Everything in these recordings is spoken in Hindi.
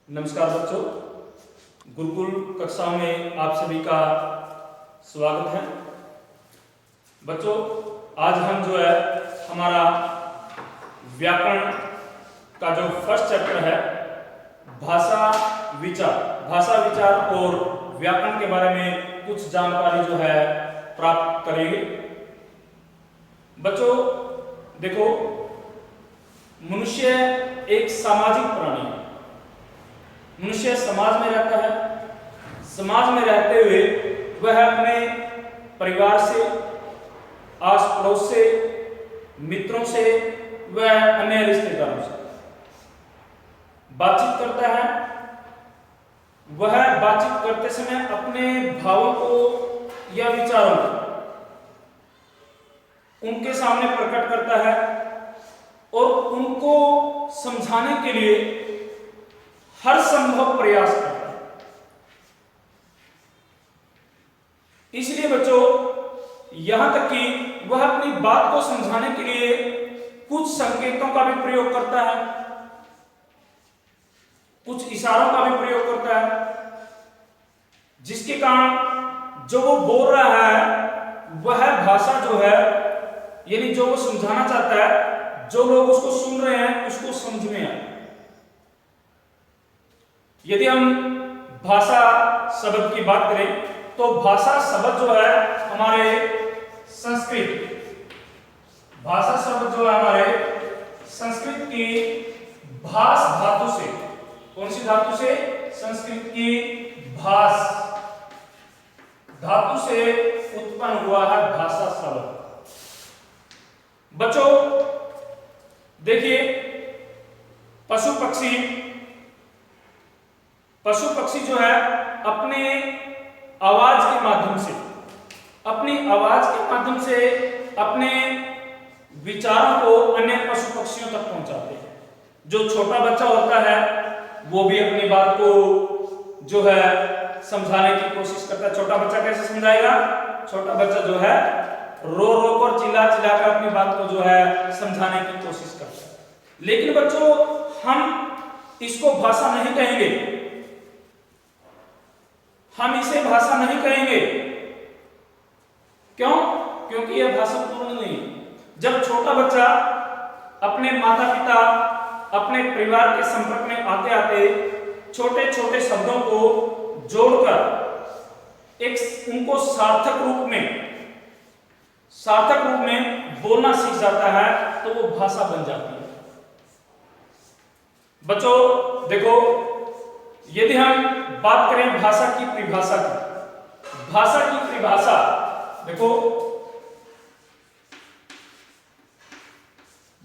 नमस्कार बच्चों, गुरुकुल कक्षा में आप सभी का स्वागत है। बच्चों, आज हम जो है हमारा व्याकरण का जो फर्स्ट चैप्टर है भाषा विचार और व्याकरण के बारे में कुछ जानकारी जो है प्राप्त करेंगे। बच्चों देखो, मनुष्य एक सामाजिक प्राणी है। मनुष्य समाज में रहता है। समाज में रहते हुए वह अपने परिवार से, आस पड़ोस से, मित्रों से, वह अन्य रिश्तेदारों से बातचीत करता है। वह बातचीत करते समय अपने भावों को या विचारों को उनके सामने प्रकट करता है और उनको समझाने के लिए हर संभव प्रयास करता है। इसलिए बच्चों, यहां तक कि वह अपनी बात को समझाने के लिए कुछ संकेतों का भी प्रयोग करता है, कुछ इशारों का भी प्रयोग करता है, जिसके कारण जो वो बोल रहा है वह भाषा जो है, यानी जो वो समझाना चाहता है, जो लोग उसको सुन रहे हैं उसको समझ में आए। यदि हम भाषा शब्द की बात करें तो भाषा शब्द जो है हमारे संस्कृत, भाषा शब्द जो है हमारे संस्कृत की भाष धातु से, कौन सी धातु से? संस्कृत की भाष धातु से उत्पन्न हुआ है भाषा शब्द। बच्चों देखिए, पशु पक्षी जो है अपने आवाज के माध्यम से, अपने विचारों को अन्य पशु पक्षियों तक पहुंचाते हैं। जो छोटा बच्चा होता है वो भी अपनी बात को जो है समझाने की कोशिश करता है। छोटा बच्चा कैसे समझाएगा? छोटा बच्चा जो है रो रो कर, चिल्ला चिल्ला कर अपनी बात को जो है समझाने की कोशिश करता है। लेकिन बच्चों, हम इसको भाषा नहीं कहेंगे, हम इसे भाषा नहीं कहेंगे। क्यों? क्योंकि यह भाषा पूर्ण नहीं है। जब छोटा बच्चा अपने माता पिता, अपने परिवार के संपर्क में आते आते छोटे छोटे शब्दों को जोड़कर एक उनको सार्थक रूप में बोलना सीख जाता है तो वो भाषा बन जाती है। बच्चों देखो, यदि हम बात करें भाषा की परिभाषा देखो,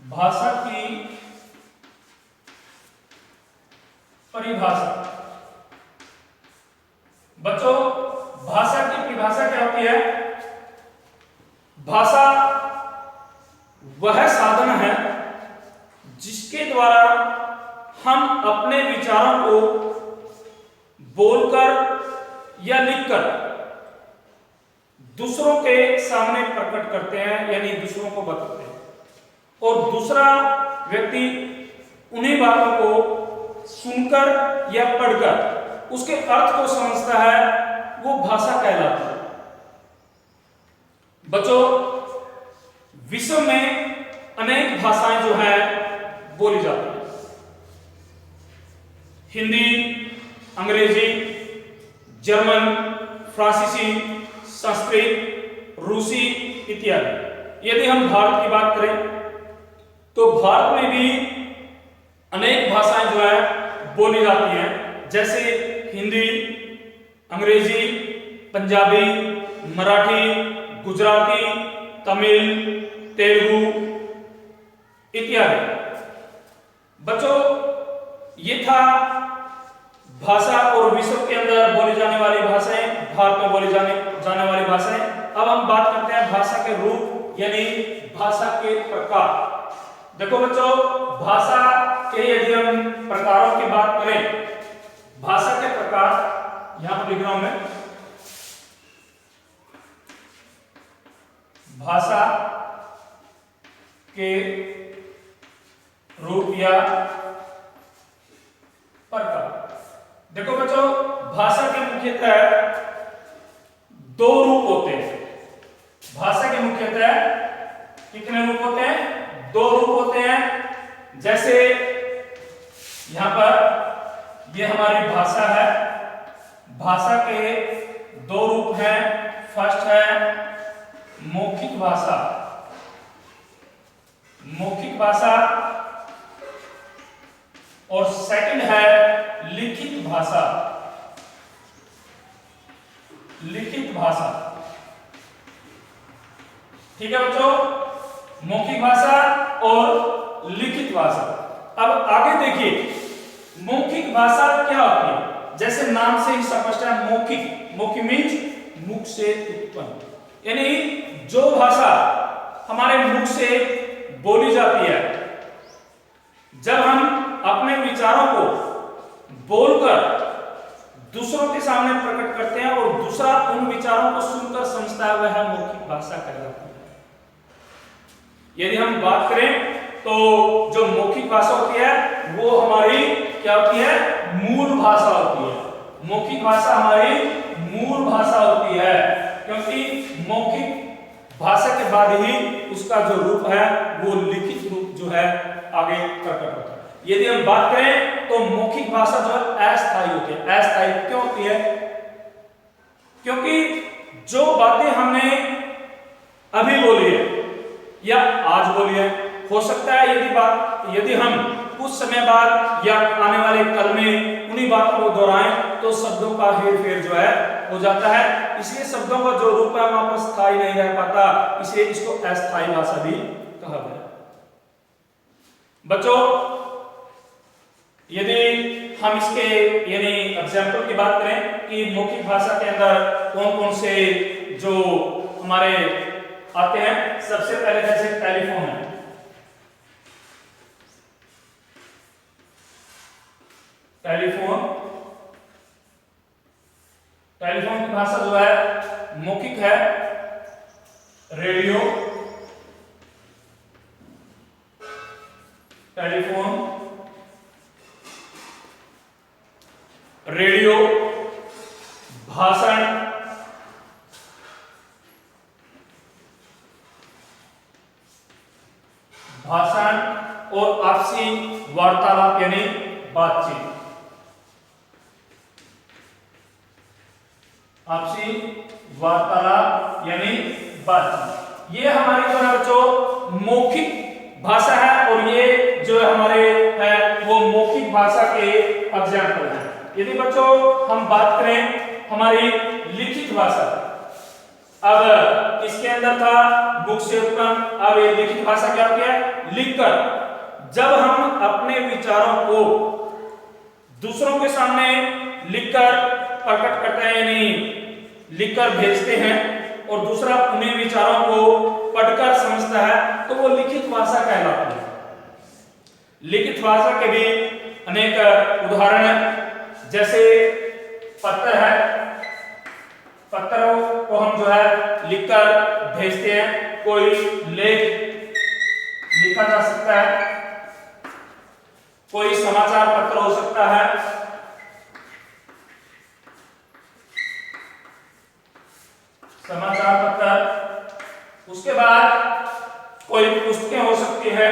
भाषा की परिभाषा। बच्चों, भाषा की परिभाषा क्या होती है? भाषा वह साधन है जिसके द्वारा हम अपने विचारों को बोलकर या लिखकर दूसरों के सामने प्रकट करते हैं, यानी दूसरों को बताते हैं, और दूसरा व्यक्ति उन्हीं बातों को सुनकर या पढ़कर उसके अर्थ को समझता है, वो भाषा कहलाती है। बच्चों, विश्व में अनेक भाषाएं जो है बोली जाती हैं। हिंदी, अंग्रेजी, जर्मन, फ्रांसीसी, संस्कृत, रूसी इत्यादि। यदि हम भारत की बात करें तो भारत में भी अनेक भाषाएं जो है बोली जाती हैं, जैसे हिंदी, अंग्रेजी, पंजाबी, मराठी, गुजराती, तमिल, तेलुगु इत्यादि। बच्चों, ये था भाषा और विश्व के अंदर बोली जाने वाली भाषाएं, भारत में बोली जाने वाली भाषाएं। अब हम बात करते हैं भाषा के रूप, यानी भाषा के प्रकार। देखो बच्चों, भाषा के यदि हम प्रकारों की बात करें, भाषा के प्रकार यहां पर लिख रहा हूं मैं। भाषा के रूप या प्रकार। देखो बच्चों, भाषा के मुख्यतः दो रूप होते हैं। भाषा के मुख्यतः कितने रूप होते हैं? दो रूप होते हैं। जैसे यहां पर ये हमारी भाषा है, भाषा के दो रूप हैं। फर्स्ट है मौखिक भाषा, मौखिक भाषा, और सेकंड है लिखित भाषा, लिखित भाषा। ठीक है बच्चों, मौखिक भाषा और लिखित भाषा। अब आगे देखिए, मौखिक भाषा क्या होती है? जैसे नाम से ही स्पष्ट है, मौखिक, मौखिक मीन्स मुख से उत्पन्न, यानी जो भाषा हमारे मुख से बोली जाती है, जब हम अपने विचारों को बोलकर दूसरों के सामने प्रकट करते हैं और दूसरा उन विचारों को सुनकर समझता है, वह मौखिक भाषा कहलाती है। यदि हम बात करें तो जो मौखिक भाषा होती है वो हमारी क्या होती है? मूल भाषा होती है। मौखिक भाषा हमारी मूल भाषा होती है, क्योंकि मौखिक भाषा के बाद ही उसका जो रूप है वो लिखित रूप जो है आगे प्रकट होता है। यदि हम बात करें तो मौखिक भाषा जो है अस्थायी होती है। अस्थायी क्यों होती है? क्योंकि जो बातें हमने अभी बोली है या आज बोली है, हो सकता है यदि हम कुछ समय बाद या आने वाले कल में उन्हीं बातों को दोहराएं तो शब्दों का हेर फेर जो है हो जाता है। इसलिए शब्दों का जो रूप है वहां पर स्थायी नहीं रह पाता, इसलिए इसको अस्थायी भाषा भी कहा गया। बच्चों, यदि हम इसके यानी एग्जाम्पल की बात करें कि मौखिक भाषा के अंदर कौन कौन से जो हमारे आते हैं, सबसे पहले जैसे टेलीफोन है। टेलीफोन, टेलीफोन की भाषा जो है मौखिक है। रेडियो, टेलीफोन, रेडियो, भाषण, भाषण और आपसी वार्तालाप यानी बातचीत। आपसी वार्तालाप यानी बातचीत, ये हमारी जो है बच्चों मौखिक भाषा है, और ये जो हमारे है वो मौखिक भाषा के एग्जाम्पल हैं। यदि बच्चों हम बात करें हमारी लिखित भाषा, अब इसके अंदर था मुख से उत्पन्न, अब ये लिखित भाषा क्या होती है? लिखकर। जब हम अपने विचारों को दूसरों के सामने लिखकर प्रकट करते हैं, यानी लिखकर भेजते हैं और दूसरा उन्हीं विचारों को पढ़कर समझता है, तो वो लिखित भाषा कहलाती है। लिखित भाषा के भी अनेक उदाहरण हैं। जैसे पत्र है, पत्रों को हम जो है लिखकर भेजते हैं। कोई लेख लिखा जा सकता है, कोई समाचार पत्र हो सकता है, समाचार पत्र। उसके बाद कोई पुस्तकें हो सकती है,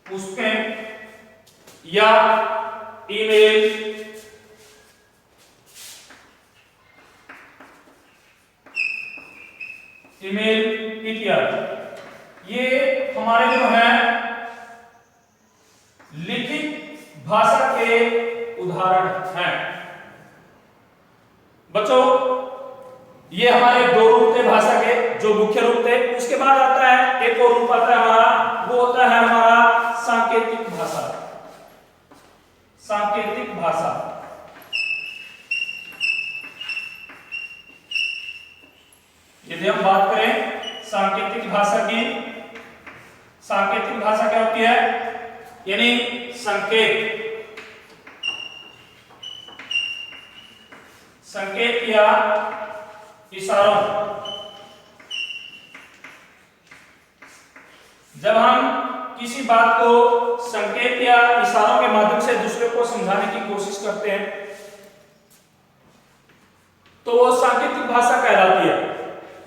पुस्तकें या ईमेल, ईमेल इत्यादि। ये हमारे जो है लिखित भाषा के उदाहरण हैं। बच्चों, ये हमारे दो रूप थे भाषा के, जो मुख्य रूप थे। उसके बाद आता है एक और रूप आता है हमारा, वो होता है हमारा सांकेतिक भाषा। सांकेतिक भाषा, यदि हम बात करें सांकेतिक भाषा की, सांकेतिक भाषा क्या होती है? यानी संकेत, संकेत या इशारों। जब हम किसी बात को संकेत या इशारों के माध्यम से दूसरे को समझाने की कोशिश करते हैं तो वो सांकेतिक भाषा कहलाती है।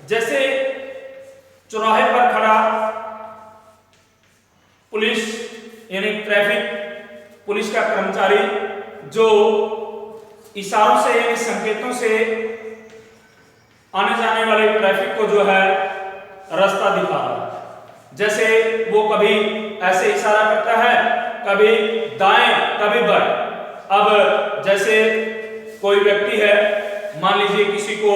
जैसे चौराहे पर खड़ा पुलिस यानी ट्रैफिक पुलिस का कर्मचारी जो इशारों से यानी संकेतों से आने जाने वाले ट्रैफिक को जो है रास्ता दिखा रहा है। जैसे वो कभी ऐसे इशारा करता है, कभी दाएं कभी बाएं। अब जैसे कोई व्यक्ति है, मान लीजिए किसी को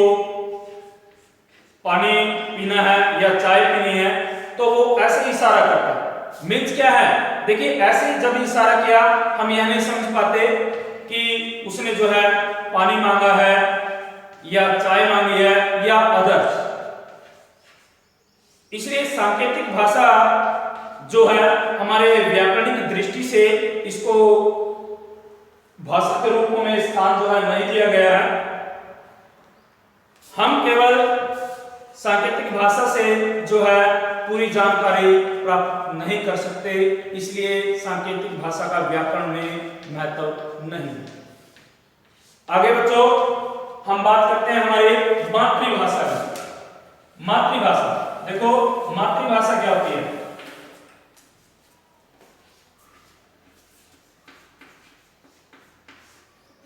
पानी पीना है या चाय पीनी है तो वो ऐसे इशारा करता है। मीन्स क्या है, देखिए ऐसे जब इशारा किया हम यह नहीं समझ पाते कि उसने जो है पानी मांगा है या चाय मांगी है या अदर्स। इसलिए सांकेतिक भाषा जो है हमारे व्याकरणिक दृष्टि से इसको भाषा के रूप में स्थान जो है नहीं दिया गया है। हम केवल सांकेतिक भाषा से जो है पूरी जानकारी प्राप्त नहीं कर सकते, इसलिए सांकेतिक भाषा का व्याकरण में महत्व नहीं। आगे बच्चों हम बात करते हैं हमारी मातृभाषा की। मातृभाषा, देखो मातृभाषा क्या होती है।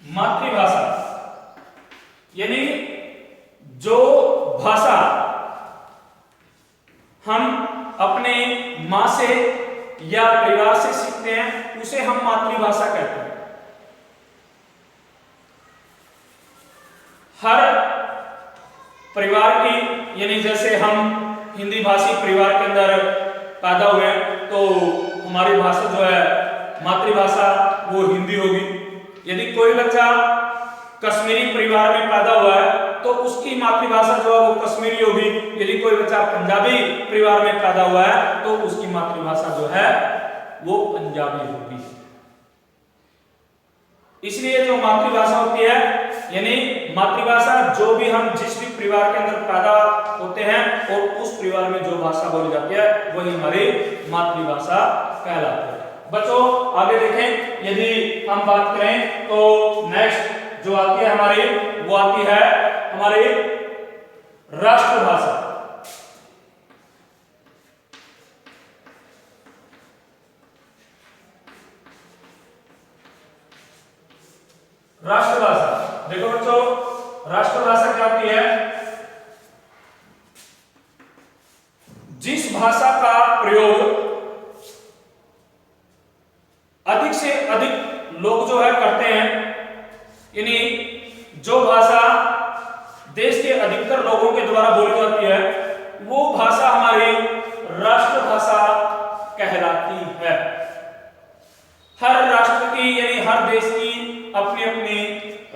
मातृभाषा यानी जो भाषा हम अपने मां से या परिवार से सीखते हैं उसे हम मातृभाषा कहते हैं। हर परिवार की यानी जैसे हम हिंदी भाषी परिवार के अंदर पैदा हुए तो हमारी भाषा जो है मातृभाषा वो हिंदी होगी। यदि कोई बच्चा कश्मीरी परिवार में पैदा हुआ है तो उसकी मातृभाषा जो है वो कश्मीरी होगी। यदि कोई बच्चा पंजाबी परिवार में पैदा हुआ है तो उसकी मातृभाषा जो है वो पंजाबी होगी। इसलिए जो मातृभाषा होती है यानी मातृभाषा जो भी हम जिस भी परिवार के अंदर पैदा होते हैं और उस परिवार में जो भाषा बोली जाती है वही हमारी मातृभाषा कहलाती है। बच्चों आगे देखें, यदि हम बात करें तो नेक्स्ट जो आती है हमारी वो आती है हमारी राष्ट्रभाषा। राष्ट्रभाषा देखो बच्चों, राष्ट्रभाषा क्या होती है, जिस भाषा का प्रयोग अधिक से अधिक लोग जो है करते हैं, यानी जो भाषा देश के अधिकतर लोगों के द्वारा बोली जाती है वो भाषा हमारी राष्ट्रभाषा कहलाती है। हर राष्ट्र की यानी हर देश की अपनी अपनी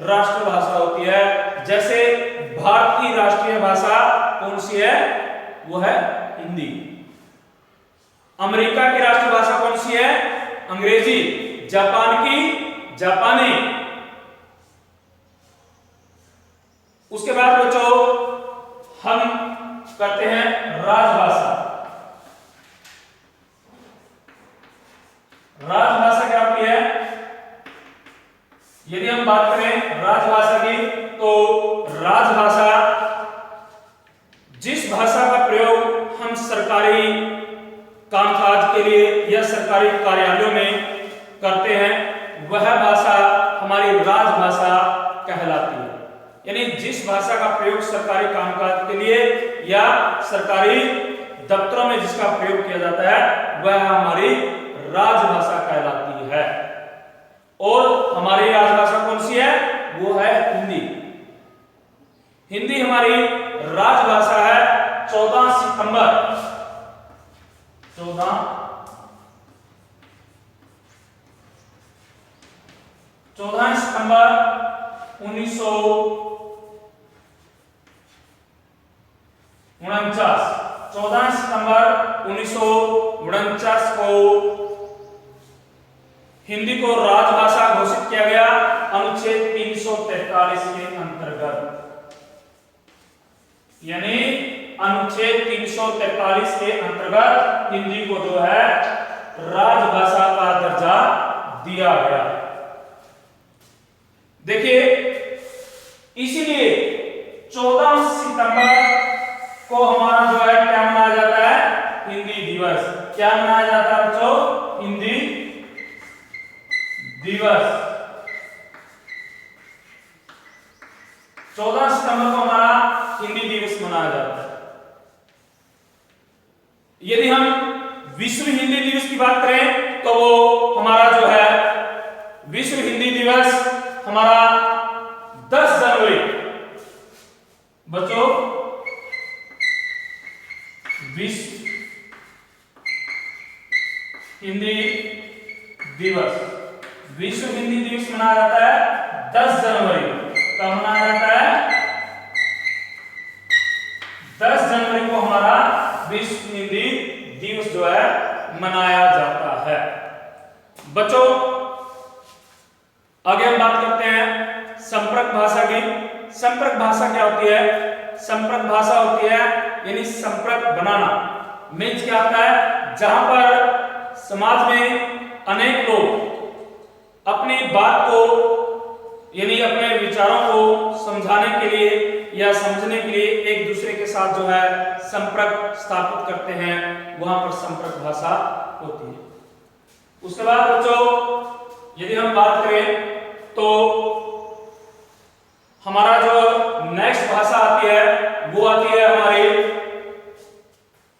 राष्ट्रभाषा होती है। जैसे भारत की राष्ट्रीय भाषा कौन सी है, वो है हिंदी। अमेरिका की राष्ट्रभाषा कौन सी है, अंग्रेजी। जापान की जापानी। उसके बाद बच्चों हम करते हैं राजभाषा। राजभाषा क्या होती है, यदि हम बात करें राजभाषा की तो राजभाषा जिस भाषा का प्रयोग हम सरकारी कामकाज के लिए या सरकारी कार्यालयों में करते हैं वह भाषा हमारी राजभाषा कहलाती है। यानी जिस भाषा का प्रयोग सरकारी कामकाज के लिए या सरकारी दफ्तरों में जिसका प्रयोग किया जाता है वह हमारी राजभाषा कहलाती है। और हमारी राजभाषा कौन सी है, वो है हिंदी। हिंदी हमारी राजभाषा है। 14 सितंबर 1949 को हिंदी को राजभाषा घोषित किया गया अनुच्छेद 343 के अंतर्गत। यानी अनुच्छेद 343 के अंतर्गत हिंदी को जो है मनाया जाता है बच्चों? हिंदी दिवस। 14 सितंबर को हमारा हिंदी दिवस मनाया जाता है। यदि हम विश्व हिंदी दिवस की बात करें तो वो हमारा जो है विश्व हिंदी दिवस हमारा 10 जनवरी बच्चों, विश्व हिंदी दिवस, विश्व हिंदी दिवस मनाया जाता है 10 जनवरी। कब मनाया जाता है? 10 जनवरी को हमारा विश्व हिंदी दिवस जो है मनाया जाता है। बच्चों आगे हम बात करते हैं संपर्क भाषा की। संपर्क भाषा क्या होती है? संपर्क भाषा होती है यानी संपर्क बनाना। मीन्स क्या होता है? जहां पर समाज में अनेक लोग अपनी बात को यानी अपने विचारों को समझाने के लिए या समझने के लिए एक दूसरे के साथ जो है संपर्क स्थापित करते हैं, वहां पर संपर्क भाषा होती है। उसके बाद बच्चों यदि हम बात करें तो हमारा जो नेक्स्ट भाषा आती है वो आती है हमारी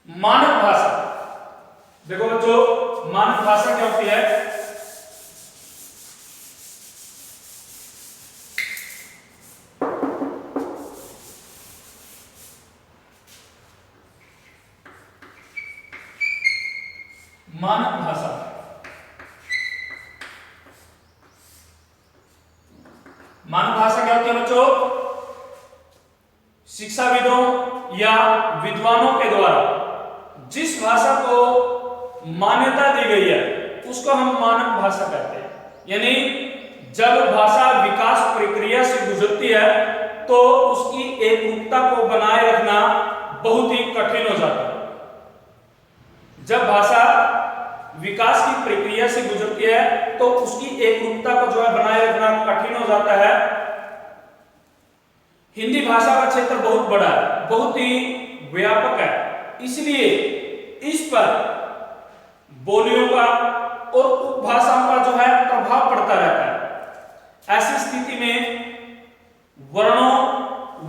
मानक भाषा। देखो बच्चों मानक भाषा क्या होती है? मानक भाषा, मानक भाषा क्या होती है बच्चों? शिक्षाविदों या विद्वानों के द्वारा जिस भाषा को मान्यता दी गई है उसको हम मानक भाषा कहते हैं। यानी जब भाषा विकास प्रक्रिया से गुजरती है तो उसकी एकरूपता को बनाए रखना बहुत ही कठिन हो जाता है। जब भाषा विकास की प्रक्रिया से गुजरती है तो उसकी एकरूपता को जो है बनाए रखना कठिन हो जाता है। हिंदी भाषा का क्षेत्र बहुत बड़ा है, बहुत ही व्यापक है, इसलिए इस पर बोलियों का और उपभाषाओं का जो है प्रभाव पड़ता रहता है। ऐसी स्थिति में वर्णों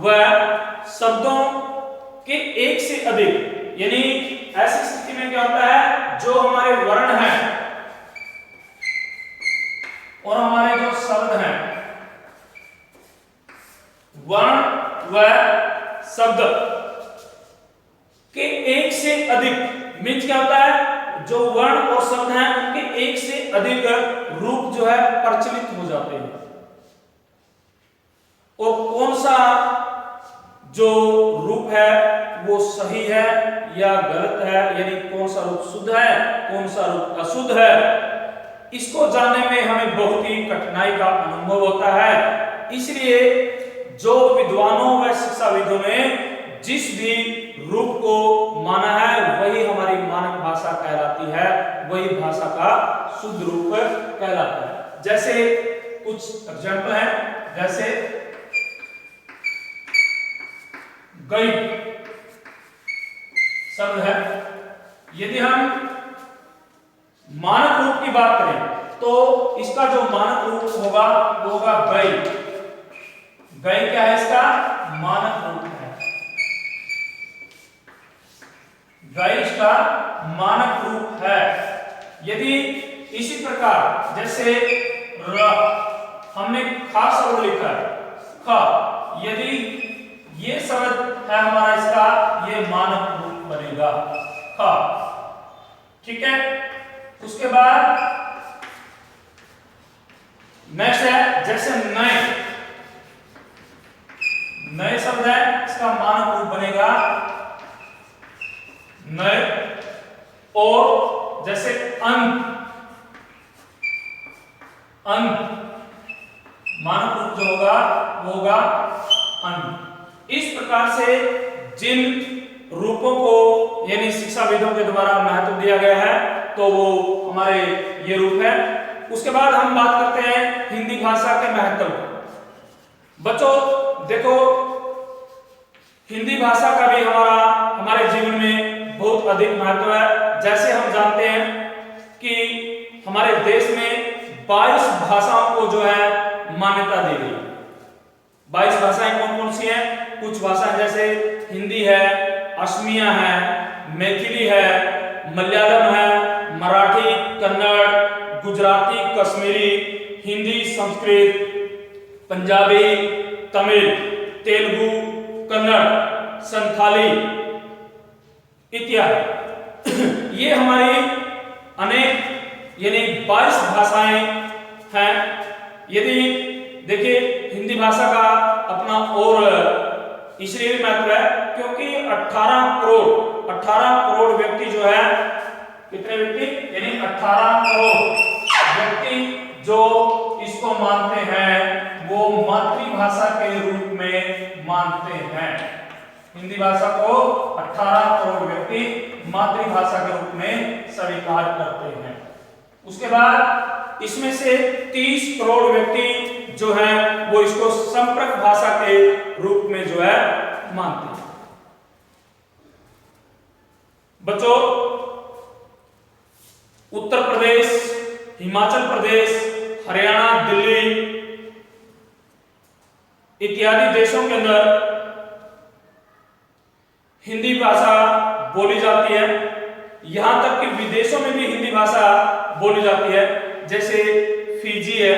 व शब्दों के एक से अधिक यानी ऐसी स्थिति में क्या होता है? जो हमारे वर्ण हैं और हमारे जो शब्द हैं, वर्ण व शब्द के एक से अधिक मीन्स क्या होता है? जो वर्ण और शब्द हैं उनके एक से अधिक रूप जो है प्रचलित हो जाते हैं। और कौन सा जो रूप है वो सही है या गलत है, यानी कौन सा रूप शुद्ध है कौन सा रूप अशुद्ध है, इसको जानने में हमें बहुत ही कठिनाई का अनुभव होता है। इसलिए जो विद्वानों व शिक्षाविदों ने जिस भी रूप को माना है वही हमारी मानक भाषा कहलाती है, वही भाषा का शुद्ध रूप कहलाता है। जैसे कुछ एग्जाम्पल हैं, जैसे गई शब्द है, यदि हम मानक रूप की बात करें तो इसका जो मानक रूप होगा वो होगा गई। गई क्या है? इसका मानक रूप है। गई इसका मानक रूप है। यदि इसी प्रकार जैसे हमने खा शब्द लिखा है, खा, यदि ये शब्द है हमारा, इसका ये मानक रूप बनेगा खा। ठीक है। उसके बाद नेक्स्ट है जैसे नए, नए शब्द है, इसका मानक रूप बनेगा नए। और जैसे अंत, अंत मानक रूप जो होगा वो होगा अंत। इस प्रकार से जिन रूपों को यानी शिक्षाविदों के द्वारा महत्व दिया गया है तो वो हमारे ये रूप है। उसके बाद हम बात करते हैं हिंदी भाषा के महत्व। बच्चों देखो, हिंदी भाषा का भी हमारे जीवन में बहुत अधिक महत्व है। जैसे हम जानते हैं कि हमारे देश में 22 भाषाओं को जो है मान्यता दी गई। 22 भाषाएं कौन कौन सी हैं? कुछ भाषाएं जैसे हिंदी है, असमिया है, मैथिली है, मलयालम है, मराठी, कन्नड़, गुजराती, कश्मीरी, हिंदी, संस्कृत, पंजाबी, तमिल, तेलुगु, कन्नड़, संथाली इत्यादि। ये हमारी अनेक यानी 22 भाषाएं हैं। यदि देखिए हिंदी भाषा का अपना और इसलिए भी महत्व है क्योंकि 18 करोड़ व्यक्ति जो है, कितने व्यक्ति? यानी 18 करोड़ व्यक्ति जो इसको मानते हैं वो मातृभाषा के रूप में मानते हैं। हिंदी भाषा को 18 करोड़ व्यक्ति मातृभाषा के रूप में स्वीकार करते हैं। उसके बाद इसमें से 30 करोड़ व्यक्ति जो है वो इसको संपर्क भाषा के रूप में जो है मानते हैं। बच्चों, उत्तर प्रदेश, हिमाचल प्रदेश, हरियाणा, दिल्ली इत्यादि देशों के अंदर हिंदी भाषा बोली जाती है। यहां तक कि विदेशों में भी हिंदी भाषा बोली जाती है। जैसे फिजी है,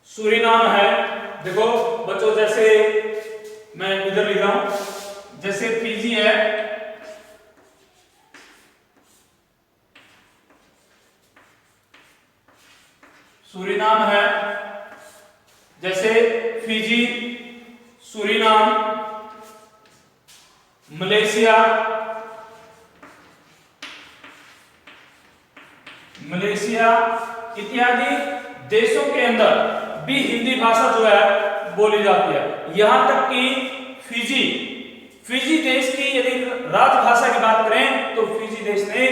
सूरीनाम है। देखो बच्चों, जैसे मैं इधर लिख रहा हूं, जैसे फिजी है, सूरीनाम है, जैसे फिजी, सूरीनाम, मलेशिया इत्यादि देशों के अंदर भी हिंदी भाषा जो है बोली जाती है। यहां तक कि फिजी देश की यदि राजभाषा की बात करें तो फिजी देश ने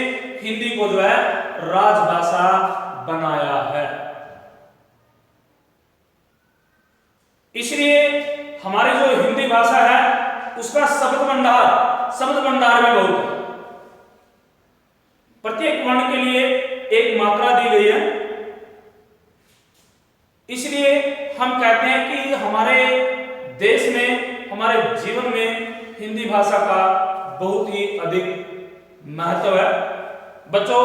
हिंदी को जो है राजभाषा बनाया है। इसलिए हमारी जो हिंदी भाषा है उसका शब्द भंडार भी बहुत है। प्रत्येक वर्ण के लिए एक मात्रा दी गई है। इसलिए हम कहते हैं कि हमारे देश में, हमारे जीवन में हिंदी भाषा का बहुत ही अधिक महत्व है। बच्चों,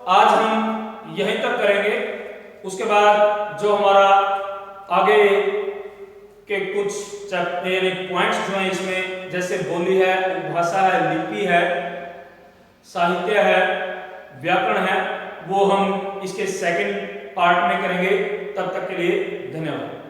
आज हम यहीं तक करेंगे। उसके बाद जो हमारा आगे के कुछ पॉइंट्स जो हैं इसमें, जैसे बोली है, उपभाषा है, लिपि है, साहित्य है, व्याकरण है, वो हम इसके सेकंड पार्ट में करेंगे। तब तक के लिए धन्यवाद।